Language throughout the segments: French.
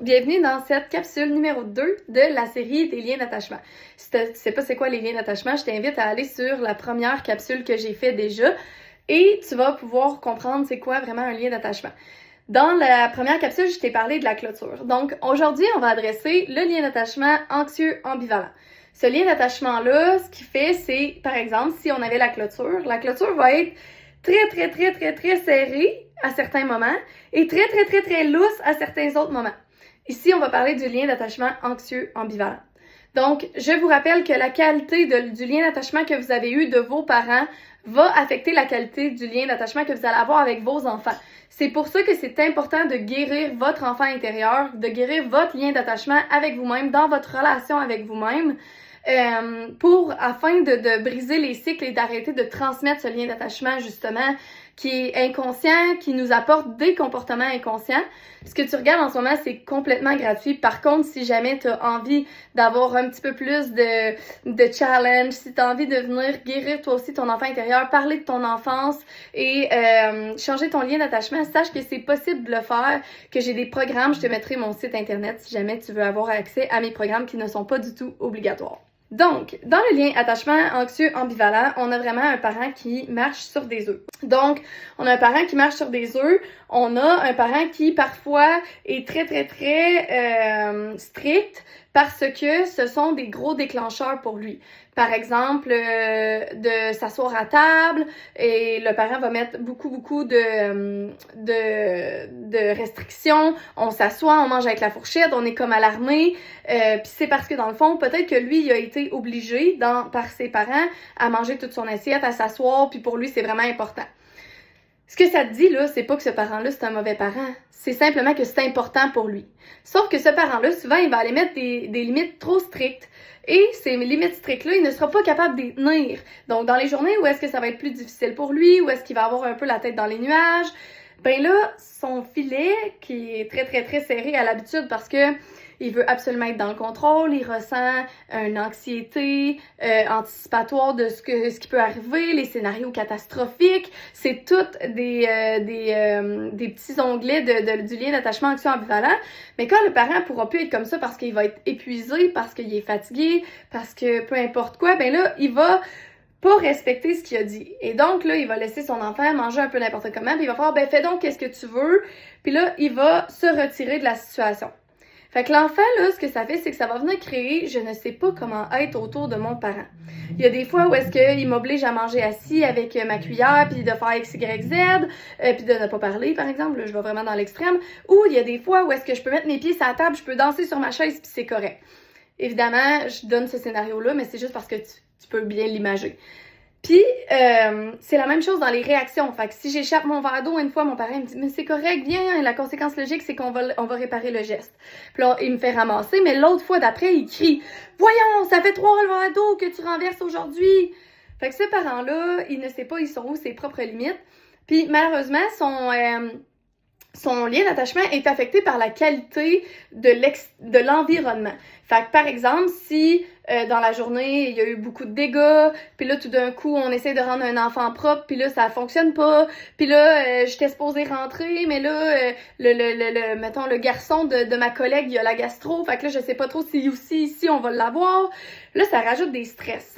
bienvenue dans cette capsule numéro 2 de la série des liens d'attachement. Si tu sais pas c'est quoi les liens d'attachement, je t'invite à aller sur la première capsule que j'ai fait déjà et tu vas pouvoir comprendre c'est quoi vraiment un lien d'attachement. Dans la première capsule, je t'ai parlé de la clôture. Donc aujourd'hui, on va adresser le lien d'attachement anxieux ambivalent. Ce lien d'attachement-là, ce qu'il fait, c'est, par exemple, si on avait la clôture va être très serrée à certains moments et très lousse à certains autres moments. Ici, on va parler du lien d'attachement anxieux ambivalent. Donc, je vous rappelle que la qualité du lien d'attachement que vous avez eu de vos parents va affecter la qualité du lien d'attachement que vous allez avoir avec vos enfants. C'est pour ça que c'est important de guérir votre enfant intérieur, de guérir votre lien d'attachement avec vous-même, dans votre relation avec vous-même, afin de briser les cycles et d'arrêter de transmettre ce lien d'attachement, justement, qui est inconscient, qui nous apporte des comportements inconscients. Ce que tu regardes en ce moment, c'est complètement gratuit. Par contre, si jamais tu as envie d'avoir un petit peu plus de challenge, si tu as envie de venir guérir toi aussi ton enfant intérieur, parler de ton enfance et changer ton lien d'attachement, sache que c'est possible de le faire, que j'ai des programmes. Je te mettrai mon site internet si jamais tu veux avoir accès à mes programmes qui ne sont pas du tout obligatoires. Donc, dans le lien attachement anxieux ambivalent, on a vraiment un parent qui marche sur des œufs. Donc, on a un parent qui marche sur des œufs, on a un parent qui parfois est très strict parce que ce sont des gros déclencheurs pour lui. Par exemple, de s'asseoir à table et le parent va mettre beaucoup de restrictions. On s'assoit, on mange avec la fourchette, on est comme à l'armée. Puis c'est parce que dans le fond, peut-être que lui, il a été obligé par ses parents à manger toute son assiette, à s'asseoir, puis pour lui, c'est vraiment important. Ce que ça te dit, là, c'est pas que ce parent-là, c'est un mauvais parent. C'est simplement que c'est important pour lui. Sauf que ce parent-là, souvent, il va aller mettre des limites trop strictes. Et ces limites strictes-là, il ne sera pas capable de les tenir. Donc, dans les journées où est-ce que ça va être plus difficile pour lui, où est-ce qu'il va avoir un peu la tête dans les nuages, ben là, son filet, qui est très serré à l'habitude parce que il veut absolument être dans le contrôle, il ressent une anxiété anticipatoire de ce qui peut arriver, les scénarios catastrophiques, c'est toutes des petits onglets du lien d'attachement anxieux ambivalent. Mais quand le parent pourra plus être comme ça parce qu'il va être épuisé, parce qu'il est fatigué, parce que peu importe quoi, ben là, il va pas respecter ce qu'il a dit. Et donc, là, il va laisser son enfant manger un peu n'importe comment, puis il va faire, ben fais donc qu'est-ce que tu veux, puis là, il va se retirer de la situation. Fait que l'enfant, là, ce que ça fait, c'est que ça va venir créer, je ne sais pas comment être autour de mon parent. Il y a des fois où est-ce qu'il m'oblige à manger assis avec ma cuillère, puis de faire X, Y, Z, puis de ne pas parler, par exemple, là, je vais vraiment dans l'extrême. Ou il y a des fois où est-ce que je peux mettre mes pieds sur la table, je peux danser sur ma chaise, puis c'est correct. Évidemment, je donne ce scénario-là, mais c'est juste parce que tu peux bien l'imager. Puis, c'est la même chose dans les réactions. Fait que si j'échappe mon verre d'eau une fois, mon parent me dit « Mais c'est correct, viens, la conséquence logique, c'est qu'on va réparer le geste. » Puis là, il me fait ramasser, mais l'autre fois d'après, il crie « Voyons, ça fait 3 verres d'eau que tu renverses aujourd'hui! » Fait que ce parent-là, il ne sait pas, ils sont où ses propres limites. Puis, malheureusement, son lien d'attachement est affecté par la qualité de l'environnement. Fait que, par exemple, si dans la journée, il y a eu beaucoup de dégâts, puis là, tout d'un coup, on essaie de rendre un enfant propre, puis là, ça fonctionne pas, puis là, j'étais supposée rentrer, mais là, mettons, le garçon de ma collègue, il a la gastro, fait que là, je sais pas trop si aussi ici, on va l'avoir. Là, ça rajoute des stress,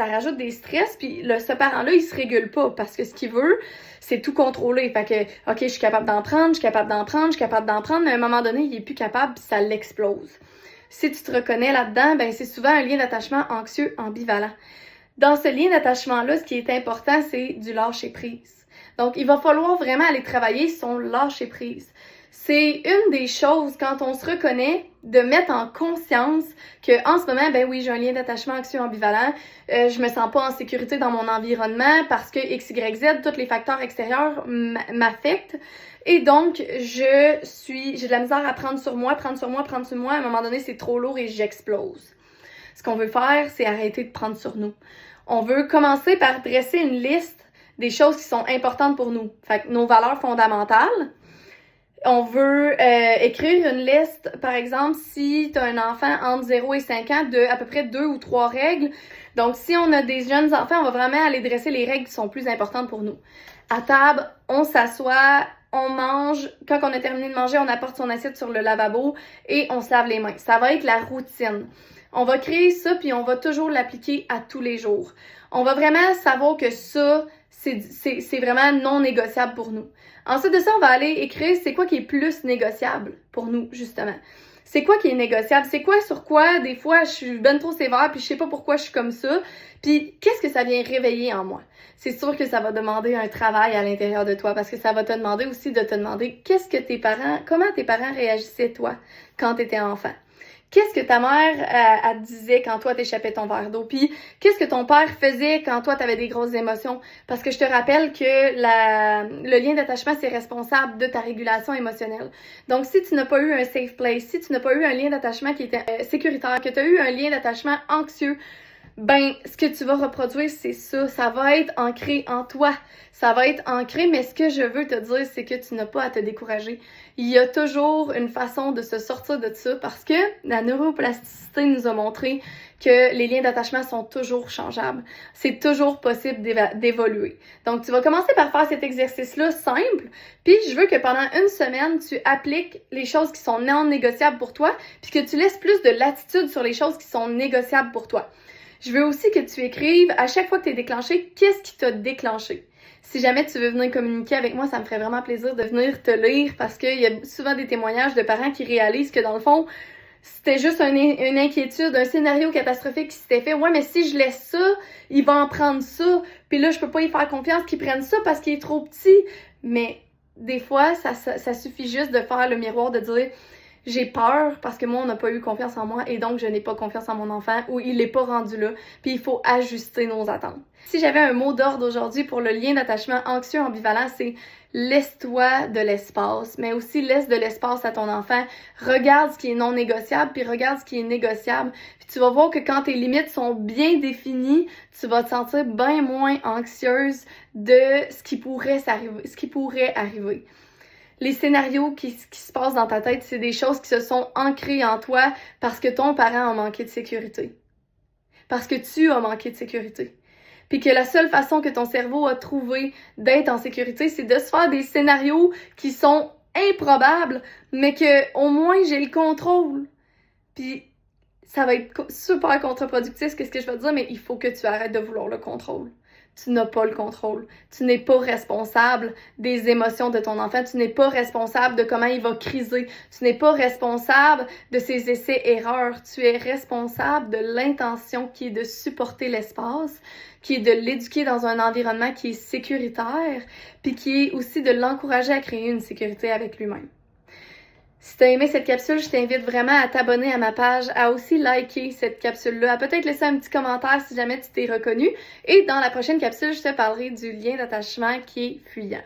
puis ce parent-là, il se régule pas, parce que ce qu'il veut, c'est tout contrôler. Fait que, OK, je suis capable d'en prendre, mais à un moment donné, il est plus capable, puis ça l'explose. Si tu te reconnais là-dedans, ben c'est souvent un lien d'attachement anxieux ambivalent. Dans ce lien d'attachement-là, ce qui est important, c'est du lâcher-prise. Donc, il va falloir vraiment aller travailler son lâcher-prise. C'est une des choses, quand on se reconnaît, de mettre en conscience que en ce moment, ben oui, j'ai un lien d'attachement anxieux ambivalent, je me sens pas en sécurité dans mon environnement parce que X, Y, Z, tous les facteurs extérieurs m'affectent. Et donc, j'ai de la misère à prendre sur moi. À un moment donné, c'est trop lourd et j'explose. Ce qu'on veut faire, c'est arrêter de prendre sur nous. On veut commencer par dresser une liste des choses qui sont importantes pour nous. Fait que nos valeurs fondamentales. On veut écrire une liste, par exemple, si tu as un enfant entre 0 et 5 ans, de à peu près 2 ou 3 règles. Donc, si on a des jeunes enfants, on va vraiment aller dresser les règles qui sont plus importantes pour nous. À table, on s'assoit on mange, quand on a terminé de manger, on apporte son assiette sur le lavabo et on se lave les mains. Ça va être la routine. On va créer ça, puis on va toujours l'appliquer à tous les jours. On va vraiment savoir que ça, c'est vraiment non négociable pour nous. Ensuite de ça, on va aller écrire c'est quoi qui est plus négociable pour nous, justement. C'est quoi qui est négociable? C'est quoi sur quoi, des fois, je suis ben trop sévère, puis je sais pas pourquoi je suis comme ça. Puis, qu'est-ce que ça vient réveiller en moi? C'est sûr que ça va demander un travail à l'intérieur de toi, parce que ça va te demander aussi de te demander comment tes parents réagissaient, toi, quand tu étais enfant. Qu'est-ce que ta mère elle te disait quand toi t'échappais ton verre d'eau? Puis qu'est-ce que ton père faisait quand toi t'avais des grosses émotions? Parce que je te rappelle que le lien d'attachement, c'est responsable de ta régulation émotionnelle. Donc si tu n'as pas eu un safe place, si tu n'as pas eu un lien d'attachement qui était sécuritaire, que tu as eu un lien d'attachement anxieux, ben, ce que tu vas reproduire, c'est ça. Ça va être ancré en toi. Ça va être ancré, mais ce que je veux te dire, c'est que tu n'as pas à te décourager. Il y a toujours une façon de se sortir de ça parce que la neuroplasticité nous a montré que les liens d'attachement sont toujours changeables. C'est toujours possible d'évoluer. Donc, tu vas commencer par faire cet exercice-là simple, puis je veux que pendant une semaine, tu appliques les choses qui sont non négociables pour toi, puis que tu laisses plus de latitude sur les choses qui sont négociables pour toi. Je veux aussi que tu écrives à chaque fois que tu es déclenché, qu'est-ce qui t'a déclenché. Si jamais tu veux venir communiquer avec moi, ça me ferait vraiment plaisir de venir te lire parce qu'il y a souvent des témoignages de parents qui réalisent que dans le fond, c'était juste une inquiétude, un scénario catastrophique qui s'était fait. Ouais, mais si je laisse ça, il va en prendre ça. Puis là, je peux pas y faire confiance qu'il prenne ça parce qu'il est trop petit. Mais des fois, ça suffit juste de faire le miroir, de dire j'ai peur parce que moi, on n'a pas eu confiance en moi et donc je n'ai pas confiance en mon enfant ou il n'est pas rendu là. Puis il faut ajuster nos attentes. Si j'avais un mot d'ordre aujourd'hui pour le lien d'attachement anxieux ambivalent, c'est laisse-toi de l'espace, mais aussi laisse de l'espace à ton enfant. Regarde ce qui est non négociable, puis regarde ce qui est négociable. Puis tu vas voir que quand tes limites sont bien définies, tu vas te sentir bien moins anxieuse de ce qui pourrait arriver. Les scénarios qui se passent dans ta tête, c'est des choses qui se sont ancrées en toi parce que ton parent a manqué de sécurité. Parce que tu as manqué de sécurité. Puis que la seule façon que ton cerveau a trouvé d'être en sécurité, c'est de se faire des scénarios qui sont improbables, mais que au moins j'ai le contrôle. Puis ça va être super contre-productif, qu'est-ce que je vais te dire, mais il faut que tu arrêtes de vouloir le contrôle. Tu n'as pas le contrôle. Tu n'es pas responsable des émotions de ton enfant. Tu n'es pas responsable de comment il va criser. Tu n'es pas responsable de ses essais-erreurs. Tu es responsable de l'intention qui est de supporter l'espace, qui est de l'éduquer dans un environnement qui est sécuritaire, puis qui est aussi de l'encourager à créer une sécurité avec lui-même. Si tu as aimé cette capsule, je t'invite vraiment à t'abonner à ma page, à aussi liker cette capsule-là, à peut-être laisser un petit commentaire si jamais tu t'es reconnu. Et dans la prochaine capsule, je te parlerai du lien d'attachement qui est fuyant.